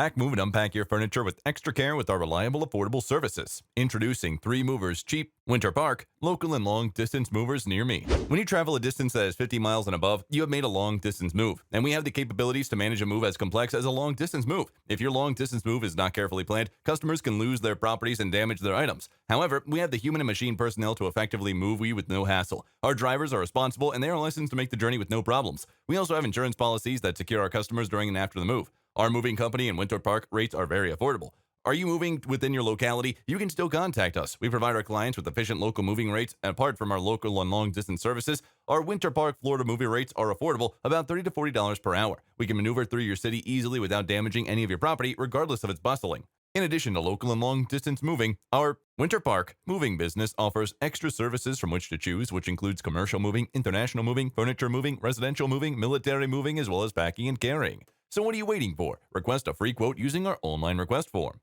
Pack, move, and unpack your furniture with extra care with our reliable, affordable services. Introducing 3 Movers Cheap, Winter Park, local and long distance movers near me. When you travel a distance that is 50 miles and above, you have made a long distance move, and we have the capabilities to manage a move as complex as a long distance move. If your long distance move is not carefully planned, customers can lose their properties and damage their items. However, we have the human and machine personnel to effectively move you with no hassle. Our drivers are responsible and they are licensed to make the journey with no problems. We also have insurance policies that secure our customers during and after the move. Our moving company and Winter Park rates are very affordable. Are you moving within your locality? You can still contact us. We provide our clients with efficient local moving rates. Apart from our local and long-distance services, our Winter Park, Florida moving rates are affordable, about $30 to $40 per hour. We can maneuver through your city easily without damaging any of your property, regardless of its bustling. In addition to local and long-distance moving, our Winter Park moving business offers extra services from which to choose, which includes commercial moving, international moving, furniture moving, residential moving, military moving, as well as packing and carrying. So what are you waiting for? Request a free quote using our online request form.